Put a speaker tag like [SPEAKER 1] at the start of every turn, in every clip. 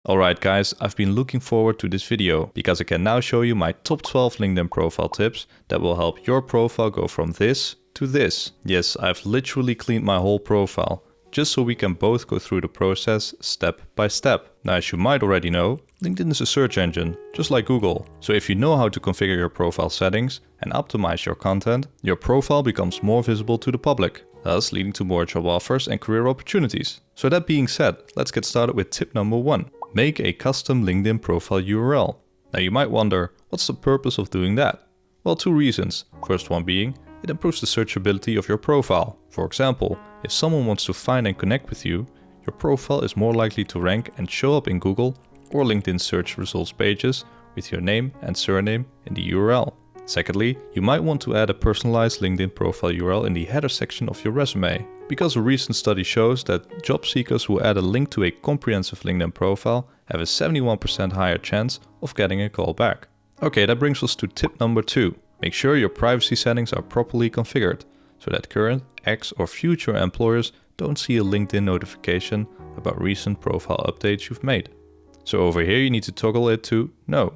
[SPEAKER 1] Alright guys, I've been looking forward to this video because I can now show you my top 12 LinkedIn profile tips that will help your profile go from this to this. Yes, I've literally cleaned my whole profile, just so we can both go through the process step by step. Now, as you might already know, LinkedIn is a search engine, just like Google. So if you know how to configure your profile settings and optimize your content, your profile becomes more visible to the public, thus leading to more job offers and career opportunities. So that being said, let's get started with tip number 1. Make a custom LinkedIn profile URL. Now you might wonder, what's the purpose of doing that? Well, 2 reasons. First one being, it improves the searchability of your profile. For example, if someone wants to find and connect with you, your profile is more likely to rank and show up in Google or LinkedIn search results pages with your name and surname in the URL. Secondly, you might want to add a personalized LinkedIn profile URL in the header section of your resume, because a recent study shows that job seekers who add a link to a comprehensive LinkedIn profile have a 71% higher chance of getting a call back. Okay, that brings us to tip number 2. Make sure your privacy settings are properly configured, so that current, ex or future employers don't see a LinkedIn notification about recent profile updates you've made. So over here you need to toggle it to no.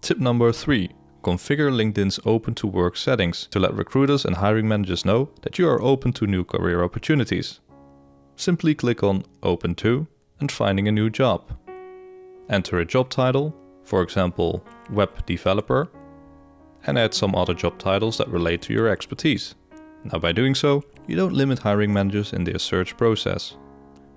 [SPEAKER 1] Tip number 3. Configure LinkedIn's open to work settings to let recruiters and hiring managers know that you are open to new career opportunities. Simply click on Open to and Finding a new job. Enter a job title, for example, Web Developer, and add some other job titles that relate to your expertise. Now by doing so, you don't limit hiring managers in their search process.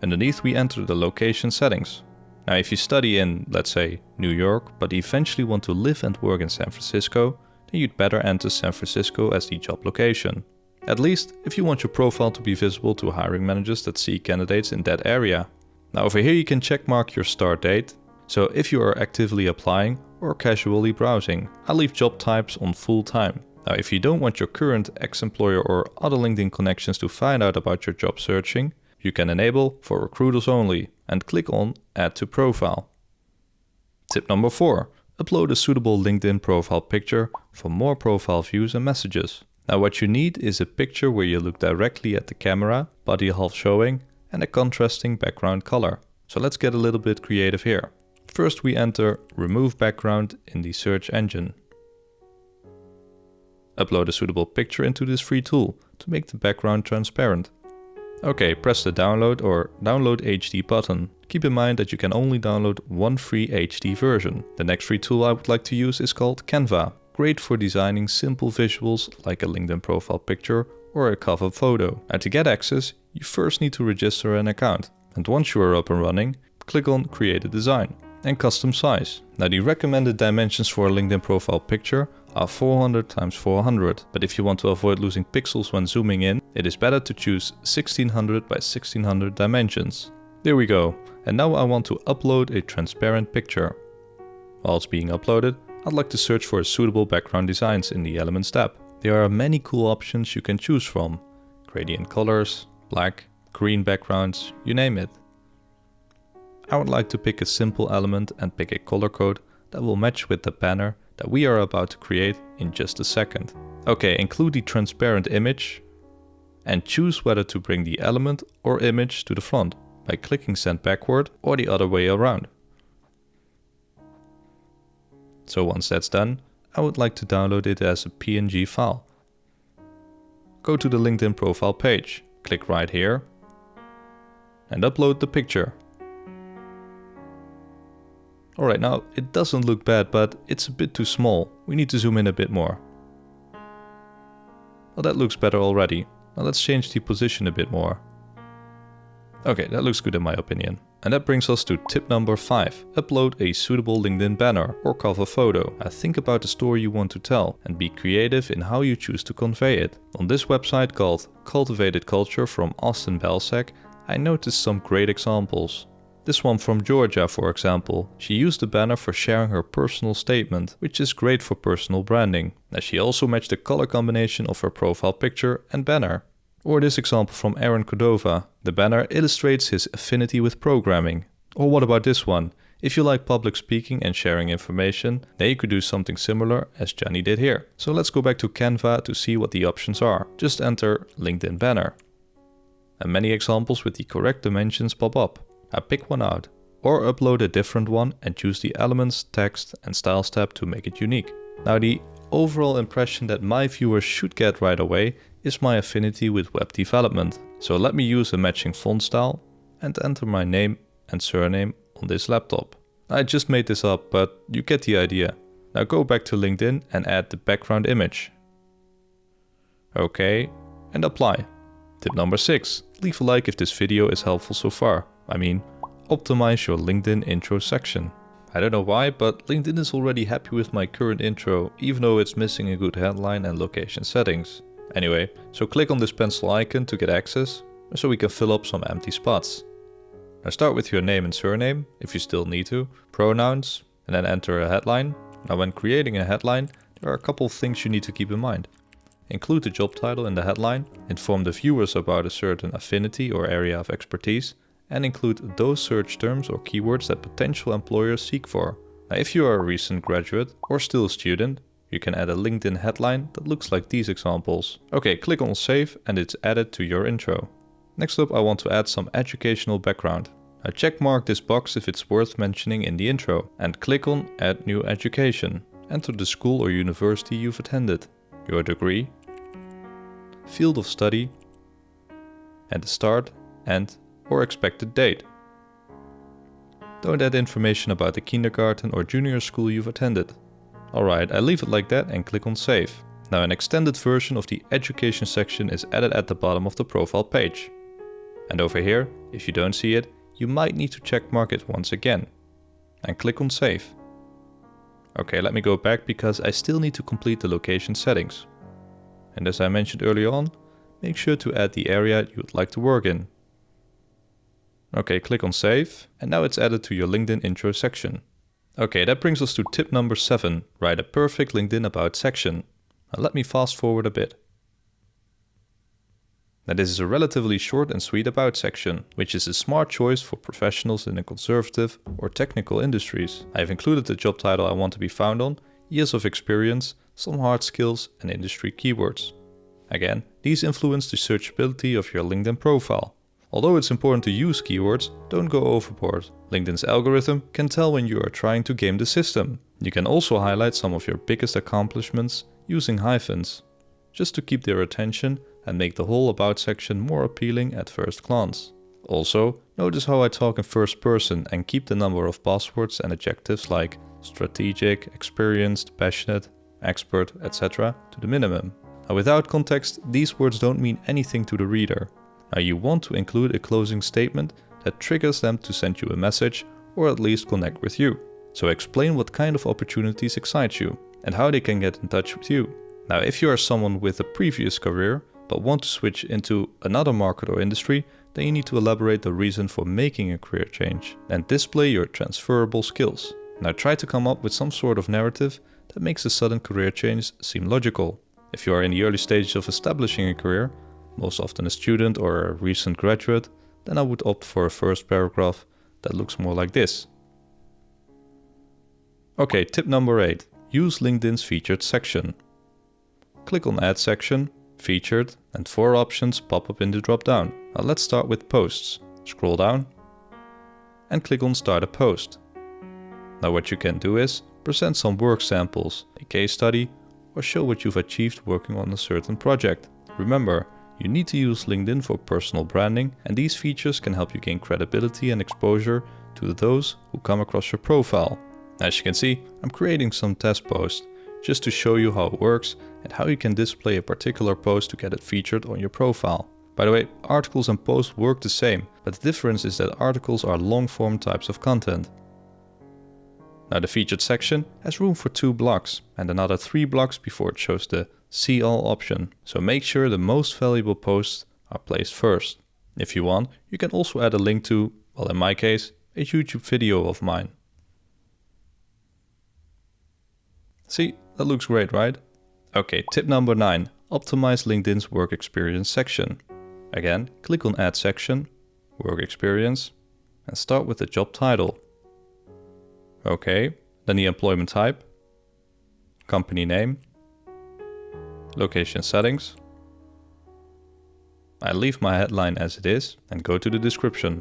[SPEAKER 1] Underneath we enter the location settings. Now if you study in, let's say, New York, but eventually want to live and work in San Francisco, then you'd better enter San Francisco as the job location. At least if you want your profile to be visible to hiring managers that see candidates in that area. Now over here you can checkmark your start date. So if you are actively applying or casually browsing, I leave job types on full time. Now if you don't want your current ex-employer or other LinkedIn connections to find out about your job searching, you can enable for recruiters only and click on Add to Profile. Tip number 4. Upload a suitable LinkedIn profile picture for more profile views and messages. Now what you need is a picture where you look directly at the camera, body half showing, and a contrasting background color. So let's get a little bit creative here. First we enter Remove Background in the search engine. Upload a suitable picture into this free tool to make the background transparent. Okay, press the download or download HD button. Keep in mind that you can only download one free HD version. The next free tool I would like to use is called Canva. Great for designing simple visuals like a LinkedIn profile picture or a cover photo. And to get access, you first need to register an account. And once you are up and running, click on Create a Design and Custom Size. Now the recommended dimensions for a LinkedIn profile picture are 400 x 400, but if you want to avoid losing pixels when zooming in, it is better to choose 1600 by 1600 dimensions. There we go, and now I want to upload a transparent picture. While it's being uploaded, I'd like to search for suitable background designs in the Elements tab. There are many cool options you can choose from: gradient colors, black, green backgrounds, you name it. I would like to pick a simple element and pick a color code that will match with the banner that we are about to create in just a second. Okay, include the transparent image and choose whether to bring the element or image to the front by clicking Send Backward or the other way around. So once that's done, I would like to download it as a PNG file. Go to the LinkedIn profile page, click right here and upload the picture. Alright, now it doesn't look bad, but it's a bit too small. We need to zoom in a bit more. Well, that looks better already. Now let's change the position a bit more. Okay, that looks good in my opinion. And that brings us to tip number 5. Upload a suitable LinkedIn banner or cover photo. Now think about the story you want to tell and be creative in how you choose to convey it. On this website called Cultivated Culture from Austin Belsack, I noticed some great examples. This one from Georgia, for example. She used the banner for sharing her personal statement, which is great for personal branding. Now she also matched the color combination of her profile picture and banner. Or this example from Aaron Cordova. The banner illustrates his affinity with programming. Or what about this one? If you like public speaking and sharing information, then you could do something similar as Johnny did here. So let's go back to Canva to see what the options are. Just enter LinkedIn banner. And many examples with the correct dimensions pop up. I pick one out. or upload a different one and choose the Elements, Text and Styles tab to make it unique. Now the overall impression that my viewers should get right away is my affinity with web development. So let me use a matching font style and enter my name and surname on this laptop. I just made this up, but you get the idea. Now go back to LinkedIn and add the background image. Okay, and apply. Tip number 6. Leave a like if this video is helpful so far. I mean, optimize your LinkedIn intro section. I don't know why, but LinkedIn is already happy with my current intro, even though it's missing a good headline and location settings. Anyway, so click on this pencil icon to get access, so we can fill up some empty spots. Now start with your name and surname, if you still need to, pronouns, and then enter a headline. Now when creating a headline, there are a couple of things you need to keep in mind. Include the job title in the headline, inform the viewers about a certain affinity or area of expertise, and include those search terms or keywords that potential employers seek for. Now if you are a recent graduate or still a student, you can add a LinkedIn headline that looks like these examples. Okay, click on save and it's added to your intro. Next up, I want to add some educational background. Now check mark this box if it's worth mentioning in the intro and click on add new education. Enter the school or university you've attended, your degree, field of study, and the start, end, or expected date. Don't add information about the kindergarten or junior school you've attended. Alright, I leave it like that and click on save. Now an extended version of the education section is added at the bottom of the profile page. And over here, if you don't see it, you might need to check mark it once again. And click on save. Okay, let me go back because I still need to complete the location settings. And as I mentioned earlier on, make sure to add the area you would like to work in. Okay, click on save, and now it's added to your LinkedIn intro section. Okay, that brings us to tip number 7, write a perfect LinkedIn about section. Now let me fast forward a bit. Now this is a relatively short and sweet about section, which is a smart choice for professionals in the conservative or technical industries. I have included the job title I want to be found on, years of experience, some hard skills and industry keywords. Again, these influence the searchability of your LinkedIn profile. Although it's important to use keywords, don't go overboard. LinkedIn's algorithm can tell when you are trying to game the system. You can also highlight some of your biggest accomplishments using hyphens, just to keep their attention and make the whole about section more appealing at first glance. Also, notice how I talk in first person and keep the number of buzzwords and adjectives like strategic, experienced, passionate, expert, etc. to the minimum. Now, without context, these words don't mean anything to the reader. Now you want to include a closing statement that triggers them to send you a message or at least connect with you. So explain what kind of opportunities excite you and how they can get in touch with you. Now if you are someone with a previous career but want to switch into another market or industry, then you need to elaborate the reason for making a career change and display your transferable skills. Now try to come up with some sort of narrative that makes a sudden career change seem logical. If you are in the early stages of establishing a career, most often a student or a recent graduate, then I would opt for a first paragraph that looks more like this. Okay, tip number 8. Use LinkedIn's featured section. Click on Add Section, Featured, and 4 options pop up in the drop-down. Now let's start with Posts. Scroll down and click on Start a Post. Now what you can do is present some work samples, a case study, or show what you've achieved working on a certain project. Remember, you need to use LinkedIn for personal branding, and these features can help you gain credibility and exposure to those who come across your profile. As you can see, I'm creating some test posts just to show you how it works and how you can display a particular post to get it featured on your profile. By the way, articles and posts work the same, but the difference is that articles are long-form types of content. Now the featured section has room for 2 blocks and another 3 blocks before it shows the See All option, so make sure the most valuable posts are placed first. If you want, you can also add a link to, well in my case, a YouTube video of mine. See, that looks great, right? Okay, tip number 9. Optimize LinkedIn's work experience section. Again, click on Add Section, Work Experience, and start with the job title. Okay, then the employment type, company name, location settings. I leave my headline as it is and go to the description.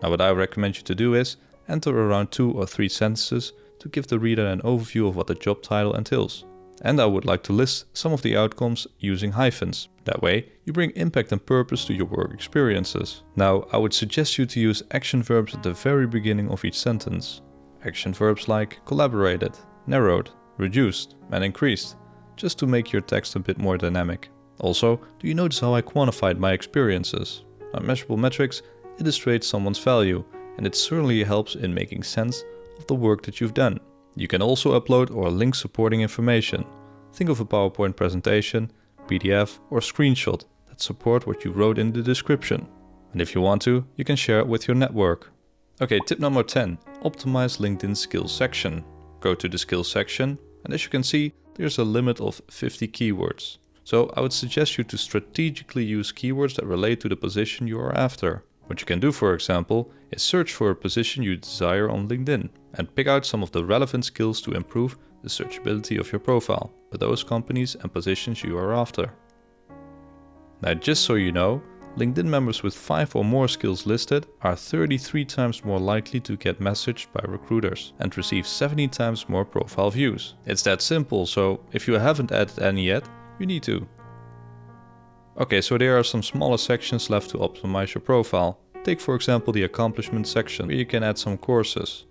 [SPEAKER 1] Now what I recommend you to do is enter around 2 or 3 sentences to give the reader an overview of what the job title entails. And I would like to list some of the outcomes using hyphens. That way, you bring impact and purpose to your work experiences. Now, I would suggest you to use action verbs at the very beginning of each sentence. Action verbs like collaborated, narrowed, reduced, and increased, just to make your text a bit more dynamic. Also, do you notice how I quantified my experiences? Now, measurable metrics illustrate someone's value, and it certainly helps in making sense of the work that you've done. You can also upload or link supporting information. Think of a PowerPoint presentation, PDF or screenshot that support what you wrote in the description. And if you want to, you can share it with your network. Okay, tip number 10. Optimize LinkedIn skills section. Go to the skills section, and as you can see, there's a limit of 50 keywords. So I would suggest you to strategically use keywords that relate to the position you are after. What you can do, for example, is search for a position you desire on LinkedIn and pick out some of the relevant skills to improve the searchability of your profile for those companies and positions you are after. Now, just so you know, LinkedIn members with 5 or more skills listed are 33 times more likely to get messaged by recruiters and receive 70 times more profile views. It's that simple, so if you haven't added any yet, you need to. Okay, so there are some smaller sections left to optimize your profile. Take for example the accomplishments section, where you can add some courses.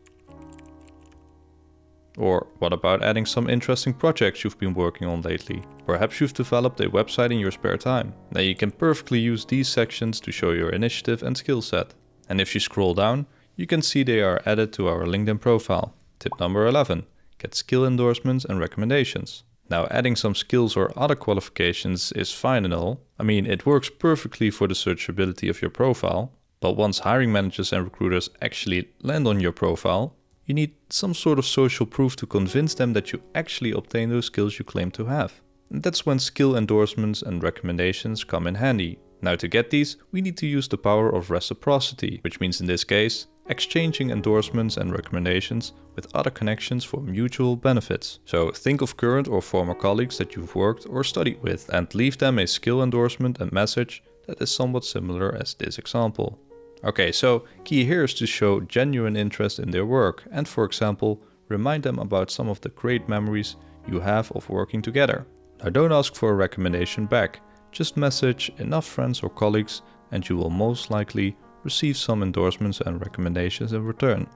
[SPEAKER 1] Or what about adding some interesting projects you've been working on lately? Perhaps you've developed a website in your spare time. Now you can perfectly use these sections to show your initiative and skill set. And if you scroll down, you can see they are added to our LinkedIn profile. Tip number 11. Get skill endorsements and recommendations. Now, adding some skills or other qualifications is fine and all. I mean, it works perfectly for the searchability of your profile. But once hiring managers and recruiters actually land on your profile, you need some sort of social proof to convince them that you actually obtain those skills you claim to have. And that's when skill endorsements and recommendations come in handy. Now, to get these, we need to use the power of reciprocity, which means in this case, exchanging endorsements and recommendations with other connections for mutual benefits. So think of current or former colleagues that you've worked or studied with and leave them a skill endorsement and message that is somewhat similar as this example. Okay, so key here is to show genuine interest in their work and, for example, remind them about some of the great memories you have of working together. Now, don't ask for a recommendation back, just message enough friends or colleagues and you will most likely receive some endorsements and recommendations in return.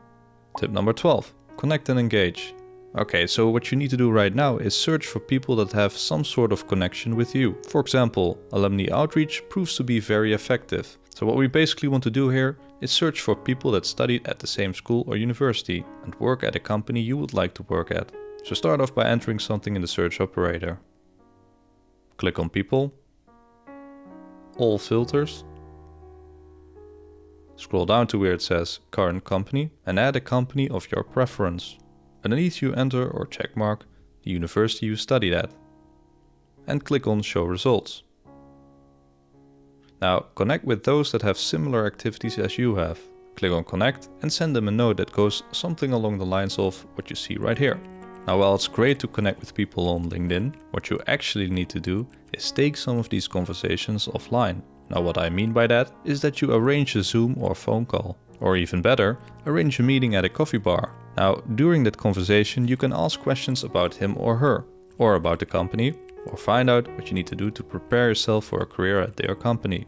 [SPEAKER 1] Tip number 12. Connect and engage. Okay, so what you need to do right now is search for people that have some sort of connection with you. For example, alumni outreach proves to be very effective. So what we basically want to do here is search for people that studied at the same school or university and work at a company you would like to work at. So start off by entering something in the search operator. Click on people, all filters, scroll down to where it says current company and add a company of your preference. Underneath you enter or checkmark the university you studied at and click on show results. Now connect with those that have similar activities as you have. Click on connect and send them a note that goes something along the lines of what you see right here. Now, while it's great to connect with people on LinkedIn, what you actually need to do is take some of these conversations offline. Now, what I mean by that is that you arrange a Zoom or phone call, or even better, arrange a meeting at a coffee bar. Now, during that conversation, you can ask questions about him or her, or about the company, or find out what you need to do to prepare yourself for a career at their company.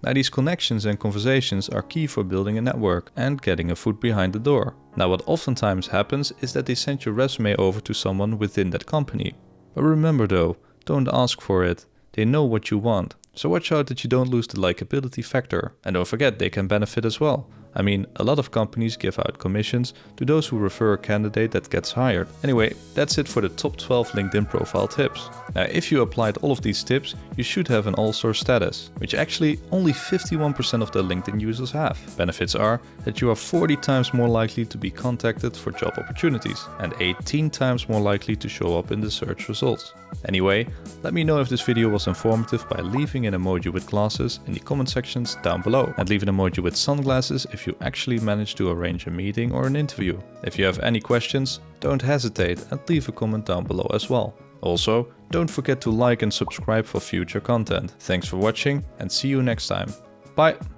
[SPEAKER 1] Now, these connections and conversations are key for building a network and getting a foot behind the door. Now, what oftentimes happens is that they send your resume over to someone within that company. But remember though, don't ask for it. They know what you want. So watch out that you don't lose the likability factor. And don't forget, they can benefit as well. I mean, a lot of companies give out commissions to those who refer a candidate that gets hired. Anyway, that's it for the top 12 LinkedIn profile tips. Now, if you applied all of these tips, you should have an all-star status, which actually only 51% of the LinkedIn users have. Benefits are that you are 40 times more likely to be contacted for job opportunities and 18 times more likely to show up in the search results. Anyway, let me know if this video was informative by leaving an emoji with glasses in the comment sections down below, and leave an emoji with sunglasses if you actually managed to arrange a meeting or an interview. If you have any questions, don't hesitate and leave a comment down below as well. Also, don't forget to like and subscribe for future content. Thanks for watching and see you next time. Bye!